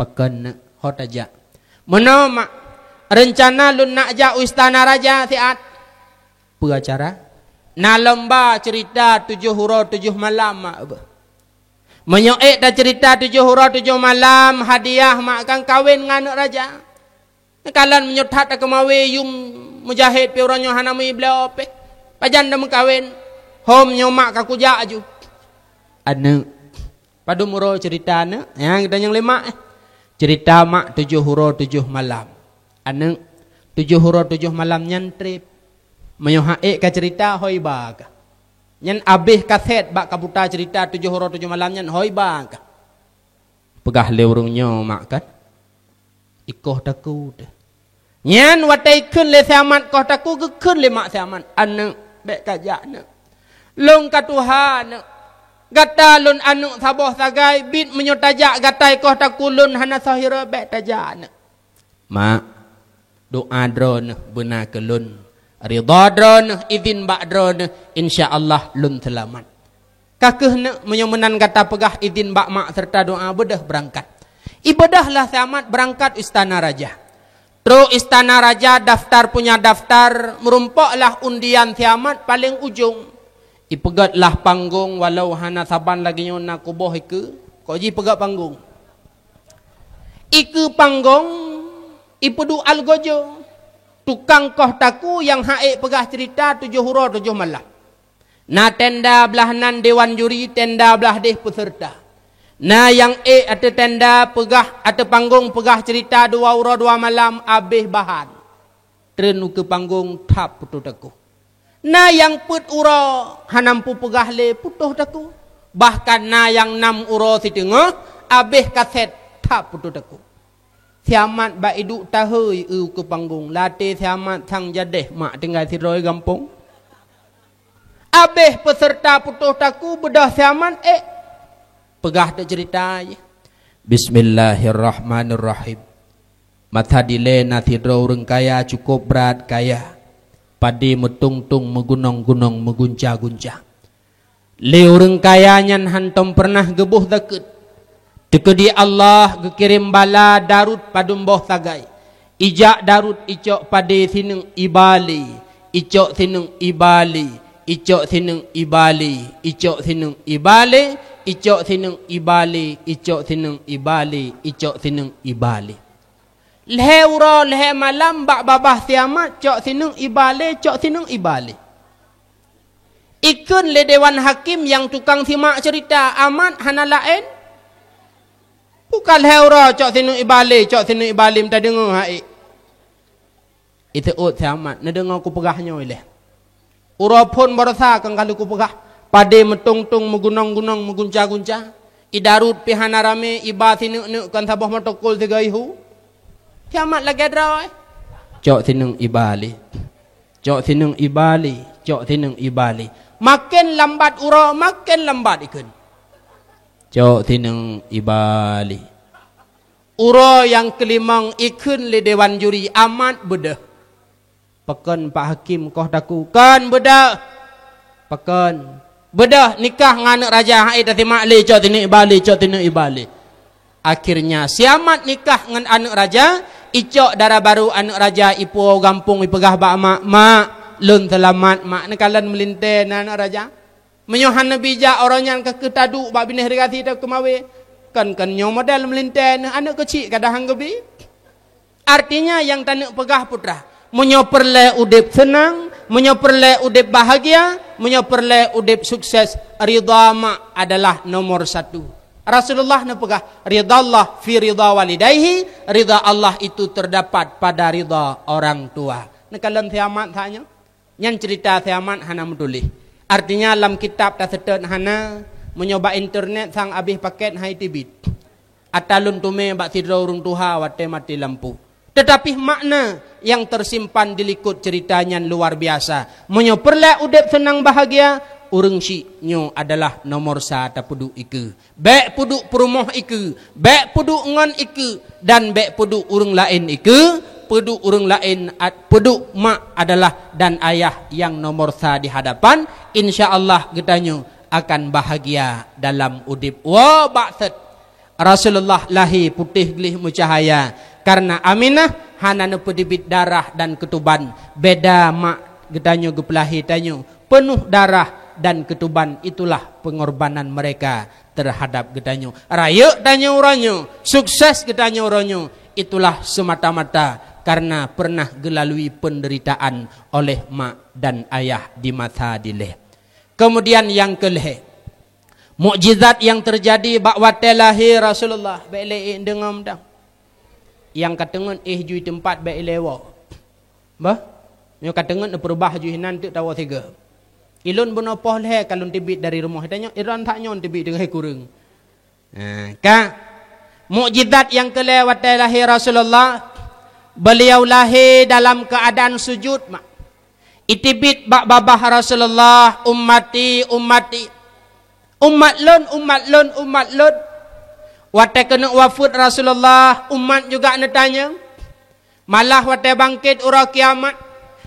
pekan hot aja. Mana mak rencana lun nak ja istana raja siat. Apa acara? Na lomba cerita 7 hurau 7 malam mak apa. Menyoek dah cerita 7 hurau 7 malam hadiah mak akan kahwin dengan anak raja. Kalan menyutat ke mawe yung mujahid pe orang hana mi bela pe. Pajan dah mengkahwin. Hom nyomak ka kuja aju. Anu padu muro cerita na yang kita yang 5 cerita mak 7 hurau 7 malam. Anu 7 hurau 7 malam nyantrip. Menyohaik ka cerita hoiba ka. Nyan abih kaset bak kabuta cerita 7 hurau 7 malam nyan hoiba ka. Pegah leurungnya mak kan. Ikoh taku dah. Nyan watai kun le siamat koh taku ke kun le mak siamat. Anu bek kajak na. Long ka Tuhan. Gata lun anu saboh sagai bit menyotajak gatai koh taku lun hana sahira bek tajak na. Mak doa drone benar ke lun. Ridha drone, izin bak drone, insya-Allah lun selamat. Kakeh nak menyomenan kata pegah izin bak mak serta doa bedah berangkat. Ibadahlah selamat berangkat istana raja. Terus istana raja daftar punya daftar, merumpaklah undian selamat paling ujung. Ipegatlah panggung walau hana saban lagi nyona kuboh iku, kok ji pegat panggung. Iku panggung ipedu algojo. Tukang koh taku yang haik pegah cerita 7 hurau 7 malam. Na tenda belahanan dewan juri, tenda belah deh peserta. Na yang ada tenda pegah, ada panggung pegah cerita 2 hurau 2 malam, habis bahan. Trenu ke panggung tap putuh taku. Na yang put hurau, hanampu pegah le putuh taku. Bahkan na yang 6 hurau si tengah, habis kaset tap putuh taku. Siamat ba iduk tahoi ke panggung. Latih siamat sang jadeh mak tinggal si roi gampung. Abeh peserta putuh taku bedah siamat pegah tak cerita je. Bismillahirrahmanirrahim. Mata dile nasi roi kaya cukup berat kaya. Padi metung-tung megunong-gunong meguncah-guncah. Le orang kaya nyan hantom pernah gebuh deket. Dekedi Allah kekirim bala darut padum boh sagai. Ijak darut icok pade sineng ibali. Icok sineng ibali. Icok sineng ibali. Icok sineng ibali. Icok sineng ibali. Icok sineng ibali. Icok sineng ibali. Lehe ura lehe malam bak babah siamat. Cok sineng ibali. Cok sineng ibali. Ikun le dewan hakim yang tukang simak cerita amat hana lain. Bukan heura cok sinu ibali, cok sinu ibali minta dengar hai. Itu ut siamat, na dengar ku pegahnya oleh. Ura pun berasa kan kalau ku pegah. Pade metung-tung megunong-gunong meguncah-guncah. Idarut pihana rame iba sinu nu kan sabah matokul 3 ihu. Siamat lagi drawai. Cok sinu ibali. Cok sinu ibali, cok sinu ibali. Makin lambat ura, makin lambat ikun. Cok tineng ibali. Ura yang kelimang ikun le dewan juri amat bedah. Pekan Pak Hakim koh taku. Kan bedah. Pekan. Bedah nikah dengan anak raja. Hai tati makli cok tineng ibali. Cok tineng ibali. Akhirnya siamat nikah dengan anak raja. Icok darah baru anak raja. Ipu gampung ipegah bak mak. Mak. Lun selamat mak. Nekalan melintai anak raja. Menyohan bijak orang yang keketaduk bak binih rekasi tak kemawe. Kan nyong model melintai anak kecil kadang gebi. Artinya yang tanak pegah putra. Menyoperle udip senang, menyoperle udip bahagia, menyoperle udip sukses. Ridha mak adalah nomor 1. Rasulullah nak pegah ridha Allah fi ridha walidayhi. Ridha Allah itu terdapat pada ridha orang tua. Nekalan siamat tanya. Yang cerita siamat hana metulis. Artinya dalam kitab tak setet hana menyoba internet sang habis paket hai tibit. Atalun tume bak sidra urung tuha wate mati lampu. Tetapi makna yang tersimpan di likut ceritanya luar biasa. Menyoperle udep senang bahagia, urang syiknyo adalah nomor 1 puduk iku. Bek puduk perumoh iku, bek puduk ngon iku dan bek puduk urang lain iku. Peduk orang lain, peduk mak adalah dan ayah yang nomor 1 di hadapan. InsyaAllah getanya akan bahagia dalam udip. Wah bakset. Rasulullah lahir putih gelih mucahaya. Karena Aminah hana nepedibit darah dan ketuban. Beda mak getanya gepelahi tanyo. penuh darah dan ketuban. Itulah pengorbanan mereka terhadap gedanyo. Raya danyo oranyo, sukses gedanyo oranyo. Itulah semata-mata karena pernah gelalui penderitaan oleh mak dan ayah di masa dileh. Kemudian yang kelih, mukjizat yang terjadi bakwate lahir Rasulullah baik dengar dah. Yang katengan jui tempat baik lewa. Bah? Yang katengan perubah jui nanti tahu tiga. Ilun benopoh leh kalau tibit dari rumah tanya iran tak nyon tibit dengan kurang. Ka mukjizat yang kelewat lahir Rasulullah, beliau lahir dalam keadaan sujud mak. Itibit bak babah Rasulullah, ummati umat lun. Wate kena wafud Rasulullah, umat juga netanya. Malah wate bangkit ura kiamat,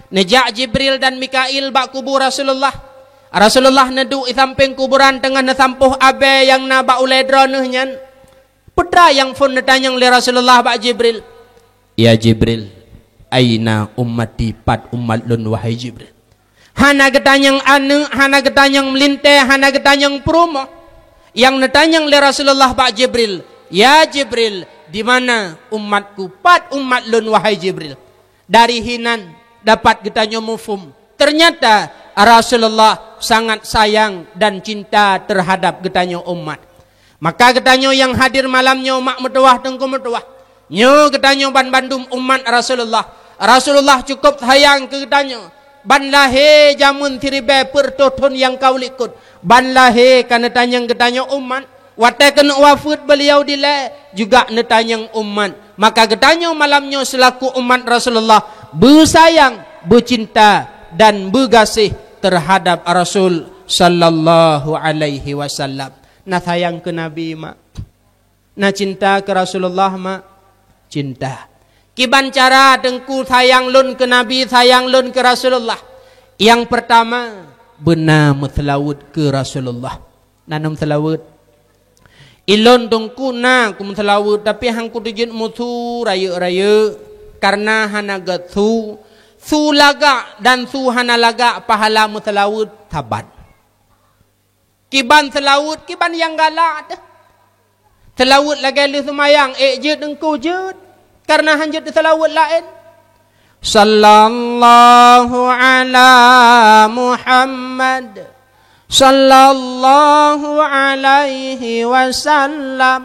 nejak Jibril dan Mikail bak kubur Rasulullah. Rasulullah neduk di samping kuburan tengah nesampuh abe yang na bak uledra nehnya. Putra yang pun netanya oleh Rasulullah bak Jibril. Ya Jibril, aina ummati pat umat lun wahai Jibril. Hana getanyang ane, hana getanyang melinte, hana getanyang perumo. Yang netanyang oleh Rasulullah bak Jibril. Ya Jibril, di mana umatku pat umat lun wahai Jibril. Dari hinan dapat getanya mufum. Ternyata Rasulullah sangat sayang dan cinta terhadap getanya umat. Maka getanya yang hadir malamnya mak metuah tengku metuah. Nyo getanya ban bandum umat Rasulullah. Rasulullah cukup sayang ke getanya. Ban lahe jamun tiribe pertoton yang kau likut. Ban lahe kan netanyang getanya umat. Wate kena wafud beliau dile juga netanyang umat. Maka getanya malamnya selaku umat Rasulullah bersayang, bercinta dan bergasih terhadap Rasul sallallahu alaihi wasallam. Nah sayang ke Nabi mak. Nah cinta ke Rasulullah mak. Cinta. Kiban cara dengku sayang lun ke Nabi, sayang lun ke Rasulullah. Yang pertama, benar selawat ke Rasulullah. Nanam selawat. Ilon dengku na kum selawat tapi hang ku dijin mutu raya-raya karena hana gatsu su laga dan su hana laga pahala muselawut tabat. Kiban selawut kiban yang galak dah. Selawut lagi lu semayang jut engkau jut karena hanjut selawut lain. Sallallahu ala Muhammad sallallahu alaihi wasallam.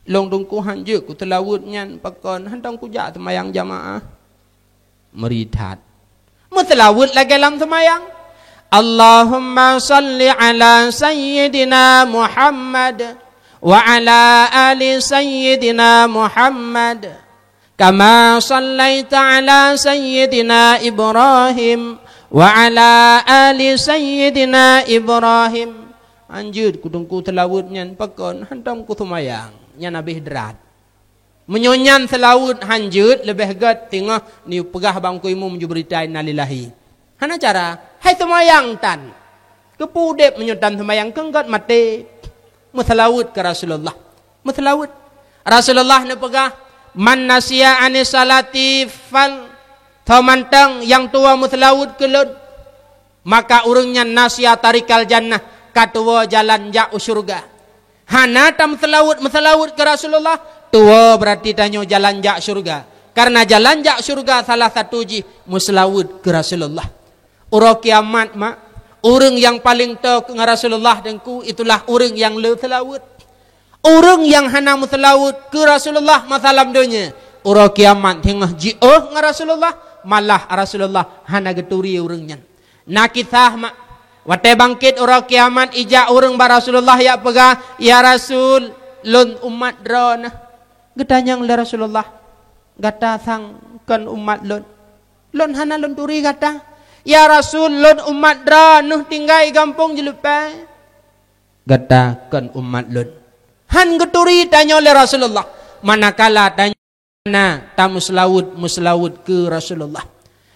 Long dongku hanjut ku selawut nyan pakon hantang ku jak semayang jamaah. Meridat. Muselawut lagi dalam semayang. Allahumma salli ala sayyidina Muhammad wa ala ali sayyidina Muhammad kama sallaita ala sayyidina Ibrahim wa ala ali sayyidina Ibrahim. Anjud kudungku selawutnya pakon hantam ku semayang nya nabi derat. Menyonyan selawut hanjut lebih gat tengah ni pegah bangku imu menjuberitai nalilahi. Hana cara hai semayang tan kepudep menyutan semayang kenggat mati muselawut ke Rasulullah. Muselawut Rasulullah ne pegah man nasiya anis salati fal tamantang yang tua muselawut kelun maka urungnya nasiya tarikal jannah katua jalan jauh surga. Hana tam muselawut ke Rasulullah tua berarti tanya jalan jak surga. Karena jalan jak surga salah satu ji muselawut ke Rasulullah. Ura kiamat mak, orang yang paling tahu ke Rasulullah dengku itulah orang yang le selawut. Orang yang hana muselawut ke Rasulullah masalam dunia. Ura kiamat tengah ji Rasulullah malah Rasulullah hana geturi orangnya. Nak kisah mak wate bangkit ura kiamat ijak orang ba Rasulullah ya pegah ya Rasul lun umat drona. Getanyang le Rasulullah gata sangkan umat lun hana lun turi gata ya Rasul lun umat dra nuh tinggai gampung jelupai gata kan umat lun han geturi tanya le Rasulullah manakala tanya tamu muslawut ke Rasulullah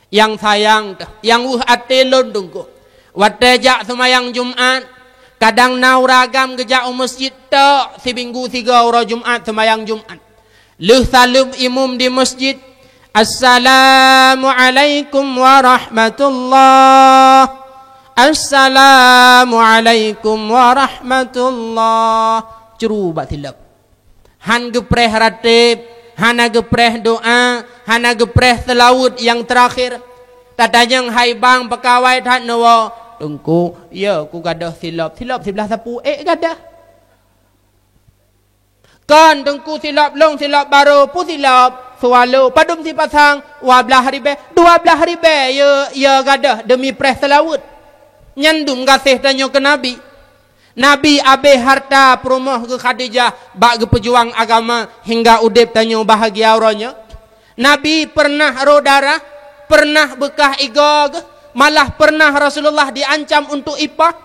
yang sayang yang ate lun tunggu wate jak semayang Jumat kadang nauragam gejak masjid tak seminggu 3 orang Jumat semayang Jumat. Leh salum imum di masjid Assalamualaikum warahmatullah. Assalamualaikum warahmatullah. Ceru bak tilap. Han gepreh ratib, hana gepreh doa, hana gepreh selawut yang terakhir. Tatanya hai bang pekawai tat nawa. Tungku, ya ku gadah silap. Silap sebelah sapu gadah. Kan tengku silap long silap baru pu silap sualo padum si pasang 12 ribu 12 ribu ya gadah demi preh selawut nyandum kasih tanya ke Nabi. Nabi abe harta perumah ke Khadijah bak ke pejuang agama hingga udip tanya bahagia orangnya. Nabi pernah rodara, pernah bekah igog, malah pernah Rasulullah diancam untuk ipah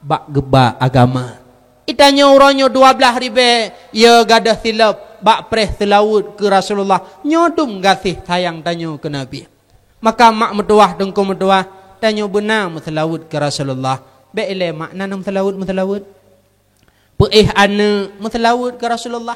bak geba agama. Itanya orangnya 12 ribu ya gadah silap bak preh selawut ke Rasulullah nyodum kasih sayang tanya ke Nabi. Maka mak metuah dengku metuah tanya benar selawut ke Rasulullah. Beile makna nam selawut. Peih ana selawut ke Rasulullah.